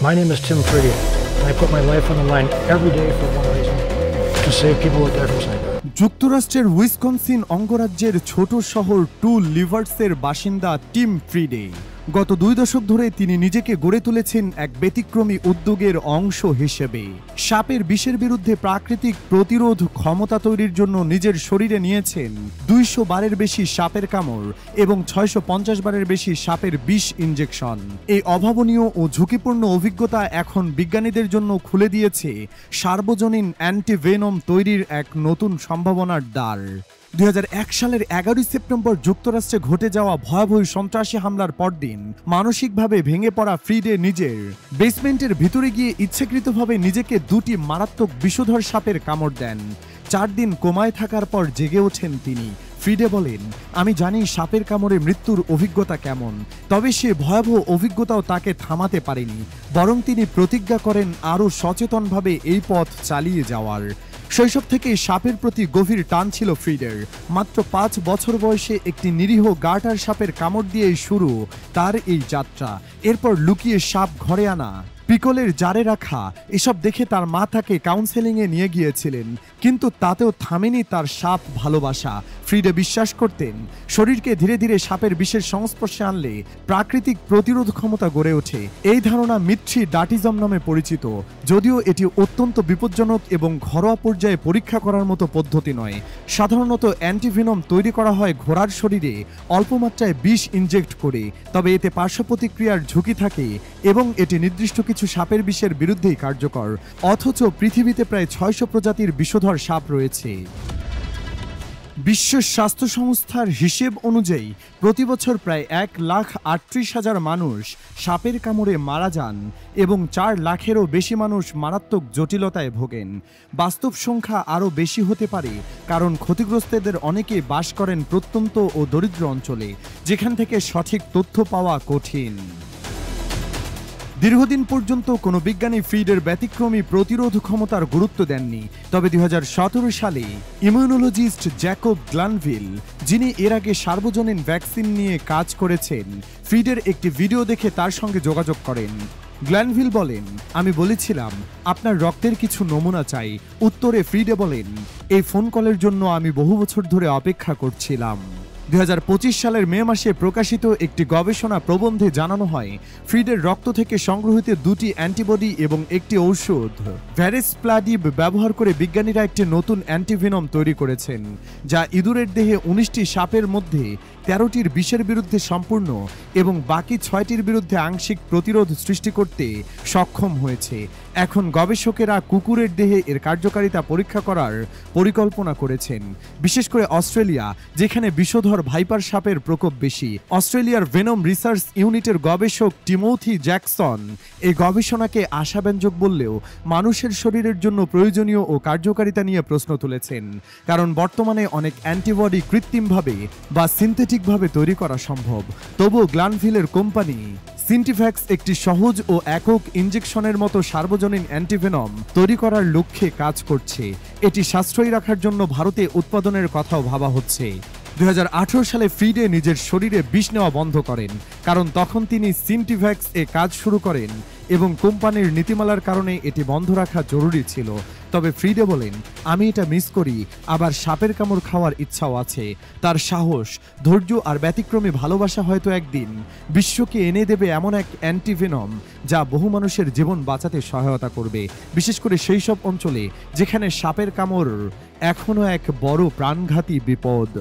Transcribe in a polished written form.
My name is Tim Friede, and I put my life on the line every day for one reason: to save people with different sight. যুক্তরাষ্ট্রের Wisconsin অঙ্গরাজ্যের ছোট শহর two লিভার্সের বাসিন্দা team ফ্রিডে গত 2 দশক ধরে তিনি নিজেকে গড়ে তুলেছেন এক ব্যতিক্রমী উদ্যোগের অংশ হিসেবে। সাপের বিষের বিরুদ্ধে প্রাকৃতিক প্রতিরোধ ক্ষমতা তৈরির জন্য নিজের শরীরে নিয়েছেন 200 বারের বেশি সাপের কামড় এবং 650 বারের বেশি সাপের বিষ ইনজেকশন। এই অভাবনীয় ও ঝুঁকিপূর্ণ অভিজ্ঞতা এখন বিজ্ঞানীদের জন্য খুলে দিয়েছে সার্বজনীন অ্যান্টিভেনম তৈরির এক নতুন সম্ভাবনার দ্বার। 2001 সালের 11 সেপ্টেম্বর যুক্তরাষ্ট্রে ঘটে যাওয়া ভয়াবহ সন্ত্রাসী হামলার পরদিন মানসিকভাবে ভেঙে পড়া ফ্রিডে নিজের বেসমেন্টের ভিতরে গিয়ে ইচ্ছাকৃতভাবে নিজেকে 2টি মারাত্মক বিষধর সাপের কামড় দেন। 4 দিন কোমায় থাকার পর জেগে ওঠেন তিনি। ফ্রিডে বলেন, আমি জানি সাপের কামড়ে মৃত্যুর অভিজ্ঞতা কেমন, তবে সে ভয়াবহ অভিজ্ঞতাও তাকে থামাতে পারেনি, বরং তিনি প্রতিজ্ঞা করেন আরও সচেতনভাবে এই পথ চালিয়ে যাওয়ার। শৈশব থেকে সাপের প্রতি গভীর টান ছিল ফ্রিডের। মাত্র 5 বছর বয়সে একটি নিরীহ গার্টার সাপের কামড় দিয়েই শুরু তার এই যাত্রা। এরপর লুকিয়ে সাপ ঘরে আনা, পিকলের জারে রাখা, এসব দেখে তার মা তাকে কাউন্সেলিংয়ে নিয়ে গিয়েছিলেন, কিন্তু তাতেও থামেনি তার সাপ ভালোবাসা। ফ্রিডে বিশ্বাস করতেন শরীরকে ধীরে ধীরে সাপের বিষের সংস্পর্শে আনলে প্রাকৃতিক প্রতিরোধ ক্ষমতা গড়ে ওঠে। এই ধারণা মিথ্রি ডাটিজম নামে পরিচিত, যদিও এটি অত্যন্ত বিপজ্জনক এবং ঘরোয়া পর্যায়ে পরীক্ষা করার মতো পদ্ধতি নয়। সাধারণত অ্যান্টিভেনম তৈরি করা হয় ঘোড়ার শরীরে অল্প মাত্রায় বিষ ইনজেক্ট করে, তবে এতে পার্শ্ব প্রতিক্রিয়ার ঝুঁকি থাকে এবং এটি নির্দিষ্ট কিছু সাপের বিষের বিরুদ্ধেই কার্যকর। অথচ পৃথিবীতে প্রায় 600 প্রজাতির বিষধর সাপ রয়েছে। বিশ্ব স্বাস্থ্য সংস্থার হিসেব অনুযায়ী প্রতি বছর প্রায় 1,38,000 মানুষ সাপের কামড়ে মারা যান এবং 4 লাখেরও বেশি মানুষ মারাত্মক জটিলতায় ভোগেন। বাস্তব সংখ্যা আরও বেশি হতে পারে, কারণ ক্ষতিগ্রস্তদের অনেকে বাস করেন প্রত্যন্ত ও দরিদ্র অঞ্চলে, যেখান থেকে সঠিক তথ্য পাওয়া কঠিন। দীর্ঘদিন পর্যন্ত কোনো বিজ্ঞানী ফ্রিডের ব্যতিক্রমী প্রতিরোধ ক্ষমতার গুরুত্ব দেননি, তবে 2017 সালে ইমিউনোলজিস্ট জ্যাকব গ্লানভিল, যিনি এর আগে সার্বজনীন ভ্যাকসিন নিয়ে কাজ করেছেন, ফ্রিডের একটি ভিডিও দেখে তার সঙ্গে যোগাযোগ করেন। গ্ল্যানভিল বলেন, আমি বলেছিলাম আপনার রক্তের কিছু নমুনা চাই। উত্তরে ফ্রিডে বলেন, এই ফোন কলের জন্য আমি বহু বছর ধরে অপেক্ষা করছিলাম। 2025 সালের মে মাসে প্রকাশিত একটি গবেষণা প্রবন্ধে জানানো হয় ফ্রিডের রক্ত থেকে সংগৃহীত 2টি অ্যান্টিবডি এবং একটি ঔষধ ভ্যারেসপ্লাডিব ব্যবহার করে বিজ্ঞানীরা একটি নতুন অ্যান্টিভেনম তৈরি করেছেন, যা ইঁদুরের দেহে 19টি সাপের মধ্যে 13টির বিষের বিরুদ্ধে সম্পূর্ণ এবং বাকি 6টির বিরুদ্ধে আংশিক প্রতিরোধ সৃষ্টি করতে সক্ষম হয়েছে। এখন গবেষকেরা কুকুরের দেহে এর কার্যকারিতা পরীক্ষা করার পরিকল্পনা করেছেন, বিশেষ করে অস্ট্রেলিয়া, যেখানে বিষধর ভাইপার সাপের প্রকোপ বেশি। অস্ট্রেলিয়ার ভেনম রিসার্চ ইউনিটের গবেষক টিমোথি জ্যাকসন এই গবেষণাকে আশাব্যঞ্জক বললেও মানুষের শরীরের জন্য প্রয়োজনীয় ও কার্যকারিতা নিয়ে প্রশ্ন তুলেছেন, কারণ বর্তমানে অনেক অ্যান্টিবডি কৃত্রিমভাবে বা সিনথেটিকভাবে তৈরি করা সম্ভব। তবুও গ্লানভিলের কোম্পানি সিন্টিভ্যাক্স একটি সহজ ও একক ইনজেকশনের মতো সার্বজনীন অ্যান্টিভেনম তৈরি করার লক্ষ্যে কাজ করছে। এটি সাশ্রয়ী রাখার জন্য ভারতে উৎপাদনের কথাও ভাবা হচ্ছে। 2018 সালে ফ্রিডে নিজের শরীরে বিষ নেওয়া বন্ধ করেন, কারণ তখন তিনি সিন্টিভ্যাক্স এ কাজ শুরু করেন এবং কোম্পানির নীতিমালার কারণে এটি বন্ধ রাখা জরুরি ছিল। তবে ফ্রিডে বলেন, আমি এটা মিস করি, আবার সাপের কামড় খাওয়ার ইচ্ছাও আছে। তার সাহস, ধৈর্য আর ব্যতিক্রমী ভালোবাসা হয়তো একদিন বিশ্বকে এনে দেবে এমন এক অ্যান্টিভেনম যা বহু মানুষের জীবন বাঁচাতে সহায়তা করবে, বিশেষ করে সেই সব অঞ্চলে যেখানে সাপের কামড় এখনো এক বড় প্রাণঘাতী বিপদ।